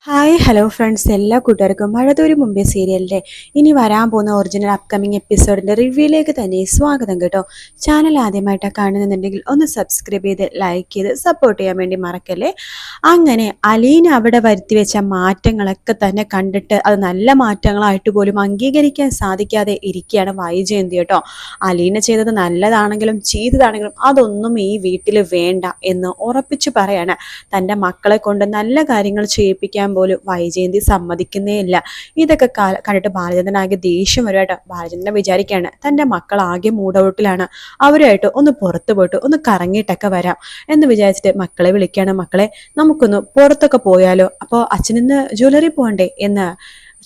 Hi hello friends, എല്ലാ കൂട്ടുകാർക്കും മഴതോരു മുമ്പേ സീരിയലിൻ്റെ ഇനി വരാൻ പോകുന്ന ഒറിജിനൽ അപ്കമിങ് എപ്പിസോഡിൻ്റെ റിവ്യൂയിലേക്ക് തന്നെ സ്വാഗതം കേട്ടോ. ചാനൽ ആദ്യമായിട്ടാണ് കാണുന്നുണ്ടെങ്കിൽ ഒന്ന് സബ്സ്ക്രൈബ് ചെയ്ത് ലൈക്ക് ചെയ്ത് സപ്പോർട്ട് ചെയ്യാൻ വേണ്ടി മറക്കല്ലേ. അങ്ങനെ അലീന അവിടെ വരുത്തി വെച്ച മാറ്റങ്ങളൊക്കെ തന്നെ കണ്ടിട്ട് അത് നല്ല മാറ്റങ്ങളായിട്ട് പോലും അംഗീകരിക്കാൻ സാധിക്കാതെ ഇരിക്കുകയാണ് വൈജയന്തി കേട്ടോ. അലീന ചെയ്തത് നല്ലതാണെങ്കിലും ചെയ്തതാണെങ്കിലും അതൊന്നും ഈ വീട്ടിൽ വേണ്ട എന്ന് ഉറപ്പിച്ചു പറയാണ്. തൻ്റെ മക്കളെ കൊണ്ട് നല്ല കാര്യങ്ങൾ ചെയ്യിപ്പിക്കാൻ പോലും വൈജയന്തി സമ്മതിക്കുന്നേ ഇല്ല. ഇതൊക്കെ കണ്ടിട്ട് ബാലചന്ദ്രനാകെ ദേഷ്യം വരുമായിട്ട് ബാലചന്ദ്രൻ വിചാരിക്കുകയാണ് തൻ്റെ മക്കൾ ആകെ മൂഡൌട്ടിലാണ്, അവരുമായിട്ട് ഒന്ന് പുറത്തു പോയിട്ട് ഒന്ന് കറങ്ങിയിട്ടൊക്കെ വരാം എന്ന് വിചാരിച്ചിട്ട് മക്കളെ വിളിക്കുകയാണ്. മക്കളെ, നമുക്കൊന്ന് പുറത്തൊക്കെ പോയാലോ, അപ്പോൾ അച്ഛനിന്ന് ജ്വല്ലറി പോകണ്ടേ എന്ന്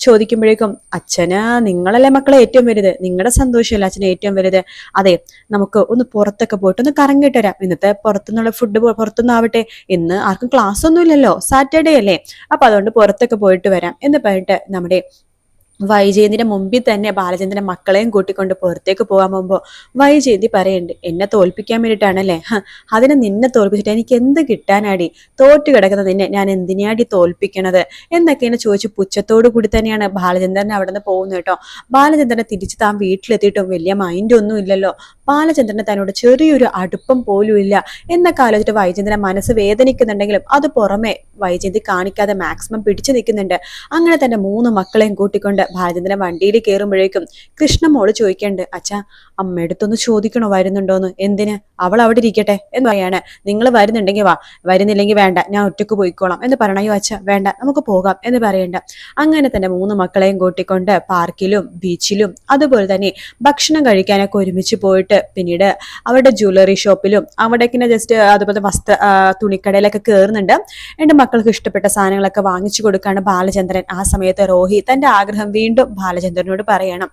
ചോദിക്കുമ്പോഴേക്കും അച്ഛന് നിങ്ങളല്ലേ മക്കളെ ഏറ്റവും വലുത്, നിങ്ങളുടെ സന്തോഷമല്ല അച്ഛന് ഏറ്റവും വലുത്. അതെ, നമുക്ക് ഒന്ന് പുറത്തൊക്കെ പോയിട്ട് ഒന്ന് കറങ്ങിയിട്ട് വരാം. ഇന്നത്തെ പുറത്തുനിന്നുള്ള ഫുഡ് പുറത്തുനിന്നാവട്ടെ, ഇന്ന് ആർക്കും ക്ലാസ് ഒന്നും ഇല്ലല്ലോ, സാറ്റർഡേ അല്ലേ, അപ്പൊ അതുകൊണ്ട് പുറത്തൊക്കെ പോയിട്ട് വരാം എന്ന് പറഞ്ഞിട്ട് നമ്മുടെ വൈജയന്തിന്റെ മുമ്പിൽ തന്നെ ബാലചന്ദ്രന്റെ മക്കളെയും കൂട്ടിക്കൊണ്ട് പുറത്തേക്ക് പോകാൻ പോകുമ്പോൾ വൈജയന്തി പറയുന്നുണ്ട്, എന്നെ തോൽപ്പിക്കാൻ വേണ്ടിയിട്ടാണല്ലേ, അതിനെ നിന്നെ തോൽപ്പിച്ചിട്ട് എനിക്ക് എന്ത് കിട്ടാനാടി, തോറ്റു കിടക്കുന്ന നിന്നെ ഞാൻ എന്തിനാടി തോൽപ്പിക്കണത് എന്നൊക്കെ എന്നെ ചോദിച്ച് പുച്ഛത്തോടു കൂടി തന്നെയാണ് ബാലചന്ദ്രൻ അവിടെ നിന്ന് പോകുന്നത് കേട്ടോ. ബാലചന്ദ്രനെ തിരിച്ച് താൻ വീട്ടിലെത്തിയിട്ടും വലിയ മൈൻഡ് ഒന്നും ഇല്ലല്ലോ, ബാലചന്ദ്രന് തന്നോട് ചെറിയൊരു അടുപ്പം പോലും ഇല്ല എന്നൊക്കെ ആലോചിച്ചിട്ട് വൈജയന്തിന്റെ മനസ്സ് വേദനിക്കുന്നുണ്ടെങ്കിലും അത് പുറമെ വൈജയന്തി കാണിക്കാതെ മാക്സിമം പിടിച്ചു നിൽക്കുന്നുണ്ട്. അങ്ങനെ തന്റെ 3 മക്കളെയും കൂട്ടിക്കൊണ്ട് ബാലചന്ദ്രൻ വണ്ടിയിൽ കയറുമ്പോഴേക്കും കൃഷ്ണമോള് ചോദിക്കണ്ട്, അച്ഛാ അമ്മയടുത്തൊന്ന് ചോദിക്കണോ വരുന്നുണ്ടോന്ന്. എന്തിന്, അവൾ അവിടെ ഇരിക്കട്ടെ എന്ന് പറയാണ്. നിങ്ങൾ വരുന്നുണ്ടെങ്കിൽ വാ, വരുന്നില്ലെങ്കിൽ വേണ്ട, ഞാൻ ഒറ്റക്ക് പോയിക്കോളാം എന്ന് പറയണയോ. അച്ഛ വേണ്ട, നമുക്ക് പോകാം എന്ന് പറയണ്ട. അങ്ങനെ തന്നെ 3 മക്കളെയും കൂട്ടിക്കൊണ്ട് പാർക്കിലും ബീച്ചിലും അതുപോലെ തന്നെ ഭക്ഷണം കഴിക്കാനൊക്കെ ഒരുമിച്ച് പോയിട്ട് പിന്നീട് അവരുടെ ജ്വല്ലറി ഷോപ്പിലും അവിടേക്കിനെ ജസ്റ്റ് അതുപോലെ തുണിക്കടയിലൊക്കെ കയറുന്നുണ്ട്. എൻ്റെ മക്കൾക്ക് ഇഷ്ടപ്പെട്ട സാധനങ്ങളൊക്കെ വാങ്ങിച്ചു കൊടുക്കാണ് ബാലചന്ദ്രൻ. ആ സമയത്ത് റോഹി തന്റെ ആഗ്രഹം വീണ്ടും ബാലചന്ദ്രനോട് പറയണം.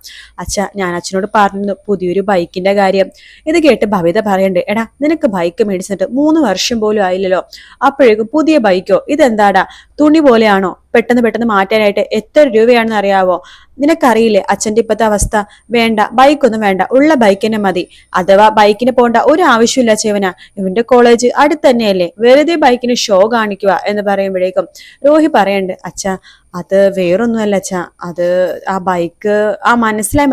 ഞാൻ അച്ഛനോട് പറഞ്ഞു പുതിയൊരു ബൈക്കിന്റെ കാര്യം. ഇത് കേട്ട് ഭവിത പറയണ്ട്, എടാ നിനക്ക് ബൈക്ക് മേടിച്ചിട്ട് 3 വർഷം പോലും ആയില്ലല്ലോ, അപ്പോഴേക്കും പുതിയ ബൈക്കോ, ഇതെന്താടാ തുണി പോലെയാണോ, പെട്ടെന്ന് മാറ്റാനായിട്ട് എത്ര രൂപയാണെന്ന് അറിയാവോ, നിനക്കറിയില്ലേ അച്ഛൻ്റെ ഇപ്പോഴത്തെ അവസ്ഥ. വേണ്ട, ബൈക്കൊന്നും വേണ്ട, ഉള്ള ബൈക്കിനെ മതി. അഥവാ ബൈക്കിന് പോകേണ്ട ഒരു ആവശ്യമില്ല ചേവന, ഇവന്റെ കോളേജ് അടുത്ത് തന്നെയല്ലേ, വെറുതെ ബൈക്കിന് ഷോ കാണിക്കുക എന്ന് പറയുമ്പോഴേക്കും റോഹി പറയണ്ട്, അച്ഛാ അത് വേറൊന്നുമല്ല അച്ഛാ, അത് ആ ബൈക്ക്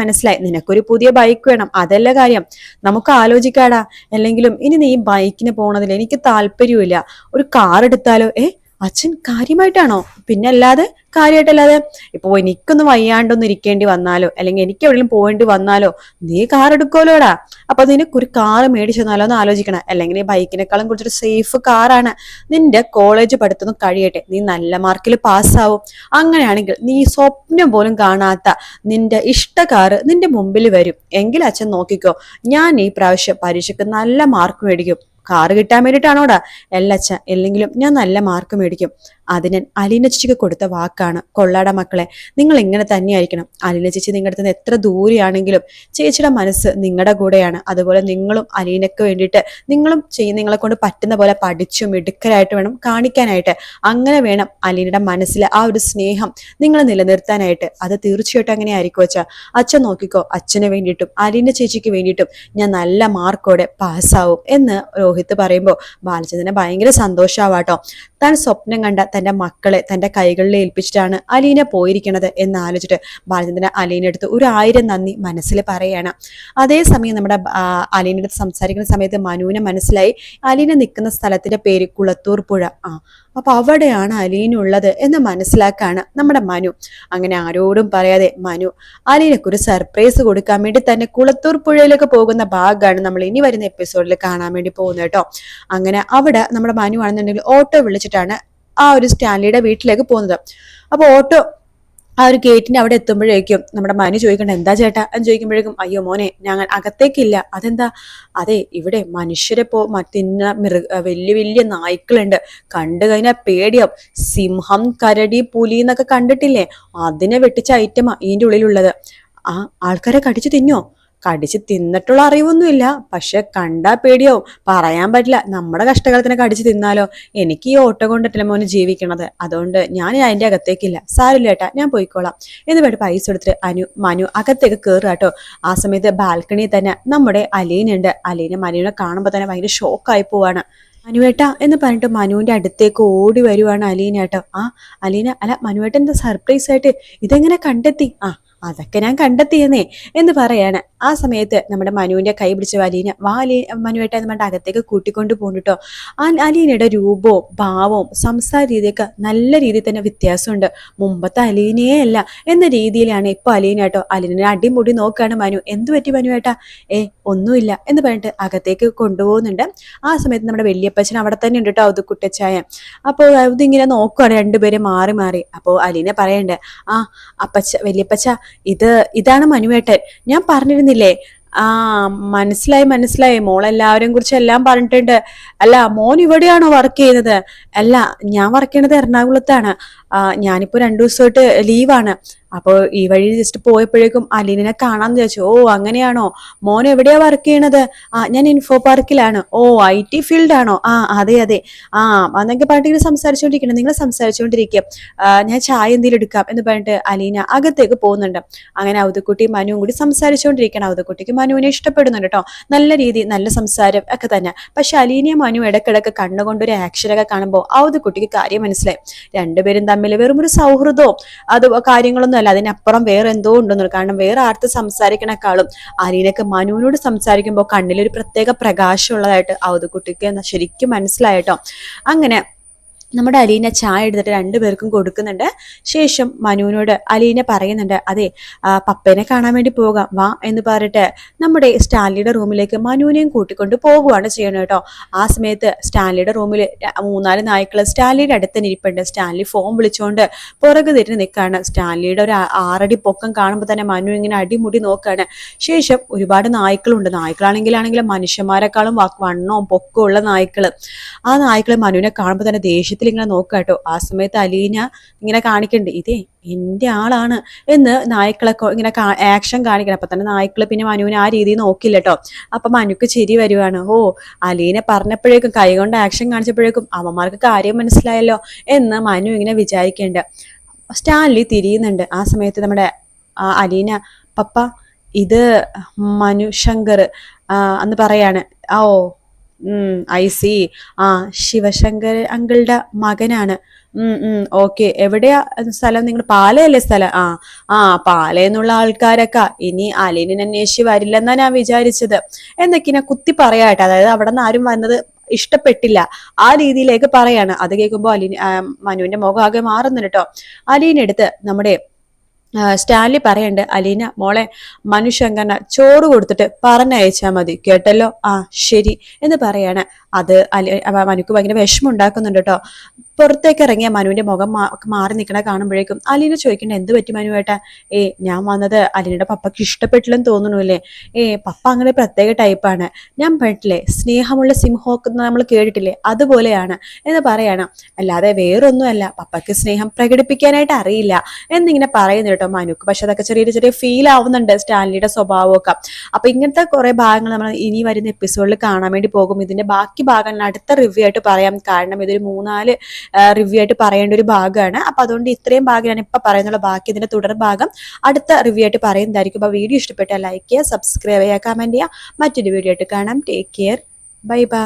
മനസ്സിലായി, നിനക്കൊരു പുതിയ ബൈക്ക് വേണം, അതല്ല കാര്യം, നമുക്ക് ആലോചിക്കാടാ. അല്ലെങ്കിലും ഇനി നീ ബൈക്കിന് പോണതിൽ എനിക്ക് താല്പര്യമില്ല, ഒരു കാർ എടുത്താലോ. അച്ഛൻ കാര്യമായിട്ടാണോ? പിന്നല്ലാതെ, കാര്യമായിട്ടല്ലാതെ. ഇപ്പൊ എനിക്കൊന്ന് വയ്യാണ്ടൊന്നും ഇരിക്കേണ്ടി വന്നാലോ, അല്ലെങ്കിൽ എനിക്ക് എവിടെയെങ്കിലും പോകേണ്ടി വന്നാലോ നീ കാർ എടുക്കുമല്ലോടാ, അപ്പൊ നിനക്കൊരു കാർ മേടിച്ചു തന്നാലോ എന്ന് ആലോചിക്കണം. അല്ലെങ്കിൽ ഈ ബൈക്കിനേക്കാളും കുറച്ചൊരു സേഫ് കാറാണ്. നിന്റെ കോളേജ് പഠിത്തം കഴിയട്ടെ, നീ നല്ല മാർക്കിൽ പാസ്സാവും. അങ്ങനെയാണെങ്കിൽ നീ സ്വപ്നം പോലും കാണാത്ത നിന്റെ ഇഷ്ട കാറ് നിന്റെ മുമ്പിൽ വരും. എങ്കിൽ അച്ഛൻ നോക്കിക്കോ, ഞാൻ ഈ പ്രാവശ്യം പരീക്ഷയ്ക്ക് നല്ല മാർക്ക് മേടിക്കും. കാറ് കിട്ടാൻ വേണ്ടിയിട്ടാണോടാ? അല്ലച്ച, അല്ലെങ്കിലും ഞാൻ നല്ല മാർക്ക് മേടിക്കും. അത് ഞാൻ അലീന ചേച്ചിക്ക് കൊടുത്ത വാക്കാണ്. കൊള്ളാട മക്കളെ, നിങ്ങൾ ഇങ്ങനെ തന്നെയായിരിക്കണം. അലീന ചേച്ചി നിങ്ങളുടെ അടുത്ത് എത്ര ദൂരെയാണെങ്കിലും ചേച്ചിയുടെ മനസ്സ് നിങ്ങളുടെ കൂടെയാണ്. അതുപോലെ നിങ്ങളും അലീനക്ക് വേണ്ടിയിട്ട് നിങ്ങളെ കൊണ്ട് പറ്റുന്ന പോലെ പഠിച്ചും മിടുക്കരായിട്ട് വേണം കാണിക്കാനായിട്ട്. അങ്ങനെ വേണം അലീനയുടെ മനസ്സിലെ ആ ഒരു സ്നേഹം നിങ്ങൾ നിലനിർത്താനായിട്ട്. അത് തീർച്ചയായിട്ടും അങ്ങനെ ആയിരിക്കും അച്ഛാ. അച്ഛൻ നോക്കിക്കോ, അച്ഛന് വേണ്ടിയിട്ടും അലീന ചേച്ചിക്ക് വേണ്ടിയിട്ടും ഞാൻ നല്ല മാർക്കോടെ പാസ്സാവും എന്ന് രോഹിത്ത് പറയുമ്പോൾ ബാലചന്ദ്രനെ ഭയങ്കര സന്തോഷാവാട്ടോ. താൻ സ്വപ്നം കണ്ട തന്റെ മക്കളെ തന്റെ കൈകളിൽ ഏൽപ്പിച്ചിട്ടാണ് അലീന പോയിരിക്കണത് എന്ന് ആലോചിച്ചിട്ട് ബാലചന്ദ്രൻ അലീന അടുത്ത് 1000 നന്ദി മനസ്സിൽ പറയാണ്. അതേസമയം നമ്മുടെ അലീനയുടെ അടുത്ത് സംസാരിക്കുന്ന സമയത്ത് മനുവിനെ മനസ്സിലായി അലീന നിൽക്കുന്ന സ്ഥലത്തിന്റെ പേര് കുളത്തൂർ പുഴ. അപ്പൊ അവിടെയാണ് അലീനുള്ളത് എന്ന് മനസ്സിലാക്കാണ് നമ്മുടെ മനു. അങ്ങനെ ആരോടും പറയാതെ മനു അലീനക്കൊരു സർപ്രൈസ് കൊടുക്കാൻ വേണ്ടി തന്നെ കുളത്തൂർ പുഴയിലേക്ക് പോകുന്ന ഭാഗമാണ് നമ്മൾ ഇനി വരുന്ന എപ്പിസോഡിൽ കാണാൻ വേണ്ടി പോകുന്നത് കേട്ടോ. അങ്ങനെ അവിടെ നമ്മുടെ മനു ആണെന്നുണ്ടെങ്കിൽ ഓട്ടോ വിളിച്ചിട്ടാണ് ആ ഒരു സ്റ്റാൻലിയുടെ വീട്ടിലേക്ക് പോകുന്നത്. അപ്പൊ ഓട്ടോ ആ ഒരു ഗേറ്റിന്റെ അവിടെ എത്തുമ്പോഴേക്കും നമ്മുടെ മനു ചോദിക്കണ്ട, എന്താ ചേട്ടാ എന്ന് ചോദിക്കുമ്പോഴേക്കും, അയ്യോ മോനെ ഞങ്ങൾ അകത്തേക്കില്ല. അതെന്താ? അതെ, ഇവിടെ മനുഷ്യരെ തിന്ന വലിയ വലിയ നായ്ക്കളുണ്ട്, കണ്ടു കഴിഞ്ഞാൽ പേടിയാവും. സിംഹം, കരടി, പുലി എന്നൊക്കെ കണ്ടിട്ടില്ലേ, അതിനെ വെട്ടിച്ച ഐറ്റമാ ഇതിന്റെ ഉള്ളിലുള്ളത്. ആ ആൾക്കാരെ കടിച്ചു തിന്നോ? കടിച്ച് തിന്നിട്ടുള്ള അറിവൊന്നുമില്ല, പക്ഷെ കണ്ടാ പേടിയാവും. പറയാൻ പറ്റില്ല, നമ്മുടെ കഷ്ടകാലത്തിനെ കടിച്ച് തിന്നാലോ. എനിക്ക് ഈ ഓട്ടോ കൊണ്ടിട്ടല്ലേ മോന് ജീവിക്കണത്, അതുകൊണ്ട് ഞാൻ അതിന്റെ അകത്തേക്കില്ല. സാരില്ല ഏട്ടാ, ഞാൻ പോയിക്കോളാം എന്ന് വേണ്ടി പൈസ എടുത്തിട്ട് മനു അകത്തേക്ക് കയറുക കേട്ടോ. ആ സമയത്ത് ബാൽക്കണിയിൽ തന്നെ നമ്മുടെ അലീനുണ്ട്. അലീന മനുവിനെ കാണുമ്പോൾ തന്നെ ഭയങ്കര ഷോക്കായി പോവാണ്. മനുവേട്ട എന്ന് പറഞ്ഞിട്ട് മനുവിന്റെ അടുത്തേക്ക് ഓടി വരുവാണ് അലീന കേട്ടോ. ആ അലീന അല്ല മനുവേട്ട എന്താ സർപ്രൈസ് ആയിട്ട് ഇതെങ്ങനെ കണ്ടെത്തി? അതൊക്കെ ഞാൻ കണ്ടെത്തിയെന്നേ എന്ന് പറയാണ്. ആ സമയത്ത് നമ്മുടെ മനുവിന്റെ കൈ പിടിച്ച അലീന മനുവേട്ട എന്ന് പറഞ്ഞിട്ട് അകത്തേക്ക് കൂട്ടിക്കൊണ്ട് പോകുന്നുട്ടോ. അലീനയുടെ രൂപവും ഭാവവും സംസാര രീതിയൊക്കെ നല്ല രീതിയിൽ തന്നെ വ്യത്യാസമുണ്ട്. മുമ്പത്തെ അലീനയേ അല്ല എന്ന രീതിയിലാണ് ഇപ്പൊ അലീന കേട്ടോ. അലീനെ അടിമുടി നോക്കാണ് മനു. എന്ത് പറ്റി മനുവേട്ട? ഒന്നുമില്ല എന്ന് പറഞ്ഞിട്ട് അകത്തേക്ക് കൊണ്ടുപോകുന്നുണ്ട്. ആ സമയത്ത് നമ്മുടെ വല്യപ്പച്ചൻ അവിടെ തന്നെ ഉണ്ട് കേട്ടോ, ഔതുക്കുട്ടച്ചായ. അപ്പോൾ ഇതിങ്ങനെ നോക്കുവാണ് രണ്ടുപേരും മാറി മാറി. അപ്പോൾ അലീന പറയണ്ട്, വല്യപ്പച്ച ഇതാണ് മനുവേട്ടൻ. ഞാൻ പറഞ്ഞിരുന്നില്ലേ? മനസ്സിലായി മോളെല്ലാവരെയും കുറിച്ച് എല്ലാം പറഞ്ഞിട്ടുണ്ട്. അല്ല മോൻ ഇവിടെയാണോ വർക്ക് ചെയ്യുന്നത്? അല്ല, ഞാൻ വർക്ക് ചെയ്യണത് എറണാകുളത്താണ്. ഞാനിപ്പോ 2 ദിവസമായിട്ട് ലീവാണ്. അപ്പോൾ ഈ വഴി ജസ്റ്റ് പോയപ്പോഴേക്കും അലീനെ കാണാന്ന് വിചാരിച്ചു. അങ്ങനെയാണോ? മോൻ എവിടെയാ വർക്ക് ചെയ്യണത്? ഞാൻ ഇൻഫോ പാർക്കിലാണ്. IT ഫീൽഡ് ആണോ? അതെ എന്നൊക്കെ പറഞ്ഞിട്ട് സംസാരിച്ചുകൊണ്ടിരിക്കണം. നിങ്ങൾ സംസാരിച്ചുകൊണ്ടിരിക്കുക, ഞാൻ ചായ എന്തെങ്കിലും എടുക്കാം എന്ന് പറഞ്ഞിട്ട് അലീന അകത്തേക്ക് പോകുന്നുണ്ട്. അങ്ങനെ ഔതുക്കുട്ടി മനുവും കൂടി സംസാരിച്ചുകൊണ്ടിരിക്കണം. ഔതുക്കുട്ടിക്ക് മനുവിനെ ഇഷ്ടപ്പെടുന്നുണ്ട് കേട്ടോ. നല്ല രീതി, നല്ല സംസാരം ഒക്കെ തന്നെ. പക്ഷെ അലീനയും മനു ഇടക്കിടക്ക് കണ്ണുകൊണ്ടൊരു ആക്ഷനൊക്കെ കാണുമ്പോൾ ഔതുക്കുട്ടിക്ക് കാര്യം മനസ്സിലായി. രണ്ടുപേരും തമ്മിൽ വെറും ഒരു സൗഹൃദവും അത് കാര്യങ്ങളൊന്നും അല്ല, അതിനപ്പുറം വേറെ എന്തോ ഉണ്ടെന്നു. കാരണം വേറെ ആർത്ത് സംസാരിക്കണേക്കാളും അലീനക്ക് മനുവിനോട് സംസാരിക്കുമ്പോൾ കണ്ണിലൊരു പ്രത്യേക പ്രകാശം ഉള്ളതായിട്ട് ഔതുക്കുട്ടിക്ക് ശരിക്കും മനസ്സിലായിട്ടോ. അങ്ങനെ നമ്മുടെ അലീന ചായ എടുത്തിട്ട് 2 പേർക്കും കൊടുക്കുന്നുണ്ട്. ശേഷം മനുവിനോട് അലീന പറയുന്നുണ്ട്, അതെ പപ്പേനെ കാണാൻ വേണ്ടി പോകാം വാ എന്ന് പറഞ്ഞിട്ട് നമ്മുടെ സ്റ്റാൻലിയുടെ റൂമിലേക്ക് മനുവിനെയും കൂട്ടിക്കൊണ്ട് പോകുവാണ് ചെയ്യണം കേട്ടോ. ആ സമയത്ത് സ്റ്റാൻലിയുടെ റൂമിൽ 3-4 നായ്ക്കള് സ്റ്റാൻലിയുടെ അടുത്ത് തന്നെ ഇരിപ്പുണ്ട്. സ്റ്റാൻലി ഫോൺ വിളിച്ചുകൊണ്ട് പുറകു തിരിഞ്ഞ് നിൽക്കുകയാണ്. സ്റ്റാൻലിയുടെ ഒരു 6 അടി പൊക്കം കാണുമ്പോൾ തന്നെ മനു ഇങ്ങനെ അടിമുടി നോക്കുകയാണ്. ശേഷം ഒരുപാട് നായ്ക്കളുണ്ട്. നായ്ക്കളാണെങ്കിലും മനുഷ്യന്മാരെക്കാളും വണ്ണവും പൊക്കവും ഉള്ള നായ്ക്കള്. ആ നായ്ക്കളെ മനുവിനെ കാണുമ്പോൾ തന്നെ ദേഷ്യത്തിൽ ഇങ്ങനെ നോക്കാട്ടോ. ആ സമയത്ത് അലീന ഇങ്ങനെ കാണിക്കണ്ട്, ഇതേ എന്റെ ആളാണ് എന്ന് നായ്ക്കളെ ഇങ്ങനെ ആക്ഷൻ കാണിക്കണം. അപ്പൊ തന്നെ നായ്ക്കള് പിന്നെ മനുവിനെ ആ രീതിയിൽ നോക്കില്ല കേട്ടോ. അപ്പൊ മനുക്ക് ചിരി വരുവാണ്. അലീന പറഞ്ഞപ്പോഴേക്കും കൈകൊണ്ട് ആക്ഷൻ കാണിച്ചപ്പോഴേക്കും അമ്മമാർക്ക് കാര്യം മനസ്സിലായല്ലോ എന്ന് മനു ഇങ്ങനെ വിചാരിക്കേണ്ട. സ്റ്റാൻലി തിരിയുന്നുണ്ട്. ആ സമയത്ത് നമ്മുടെ അലീന, പപ്പ ഇത് മനു ശങ്കർ എന്ന് പറയാണ്. ഐ സി ശിവശങ്കർ അങ്കിളുടെ മകനാണ്. ഓക്കെ, എവിടെയാ സ്ഥലം? നിങ്ങൾ പാലയല്ലേ സ്ഥലം? പാലയെന്നുള്ള ആൾക്കാരൊക്കെ ഇനി അലീനെ അന്വേഷിച്ച് വരില്ലെന്നാ ഞാൻ വിചാരിച്ചത് എന്നൊക്കെ ഞാൻ കുത്തി പറയാട്ടെ. അതായത് അവിടെ നിന്ന് ആരും വന്നത് ഇഷ്ടപ്പെട്ടില്ല ആ രീതിയിലേക്ക് പറയാണ്. അത് കേൾക്കുമ്പോ മനുവിന്റെ മുഖം ആകെ മാറുന്നുണ്ട് കേട്ടോ. അലീനെടുത്ത് നമ്മുടെ സ്റ്റാൻലി പറയണ്ട്, അലീന മോളെ മനുശങ്കരന് ചോറ് കൊടുത്തിട്ട് പറഞ്ഞയച്ചാൽ മതി കേട്ടല്ലോ. ശരി എന്ന് പറയാണ്. അത് മനുക്ക് ഭയങ്കര വിഷമം ഉണ്ടാക്കുന്നുണ്ട് കേട്ടോ. പുറത്തേക്ക് ഇറങ്ങിയ മനുവിന്റെ മുഖം മാറി നിൽക്കണ കാണുമ്പോഴേക്കും അലീന ചോദിക്കണ്ട, എന്ത് പറ്റി മനുവേട്ട? ഞാൻ വന്നത് അലീനയുടെ പപ്പക്ക് ഇഷ്ടപ്പെട്ടില്ലെന്ന് തോന്നണല്ലേ? പപ്പ അങ്ങനെ പ്രത്യേക ടൈപ്പാണ്. ഞാൻ പറഞ്ഞിട്ടില്ലേ, സ്നേഹമുള്ള സിംഹമൊക്കെ നമ്മൾ കേട്ടിട്ടില്ലേ, അതുപോലെയാണ് എന്ന് പറയണം. അല്ലാതെ വേറൊന്നുമല്ല, പപ്പക്ക് സ്നേഹം പ്രകടിപ്പിക്കാനായിട്ട് അറിയില്ല എന്നിങ്ങനെ പറയുന്നു കേട്ടോ മനുക്ക്. പക്ഷെ അതൊക്കെ ചെറിയ ഫീൽ ആവുന്നുണ്ട് സ്റ്റാൻലിയുടെ സ്വഭാവമൊക്കെ. അപ്പൊ ഇങ്ങനത്തെ കുറെ ഭാഗങ്ങൾ നമ്മൾ ഇനി വരുന്ന എപ്പിസോഡിൽ കാണാൻ വേണ്ടി പോകും. ഇതിന്റെ ബാക്കി ഭാഗങ്ങൾ അടുത്ത റിവ്യൂ ആയിട്ട് പറയാം. കാരണം ഇതൊരു 3-4 റിവ്യൂ ആയിട്ട് പറയേണ്ട ഒരു ഭാഗമാണ്. അപ്പൊ അതുകൊണ്ട് ഇത്രയും ഭാഗം ഞാൻ ഇപ്പൊ പറയുന്നുള്ള, ബാക്കി ഇതിന്റെ തുടർ ഭാഗം അടുത്ത റിവ്യൂ ആയിട്ട് പറയുന്നതായിരിക്കും. അപ്പൊ വീഡിയോ ഇഷ്ടപ്പെട്ടാൽ ലൈക്ക് ചെയ്യുക, സബ്സ്ക്രൈബ് ചെയ്യുക, കമന്റ് ചെയ്യുക. മറ്റൊരു വീഡിയോ ആയിട്ട് കാണാം. Take care, bye bye.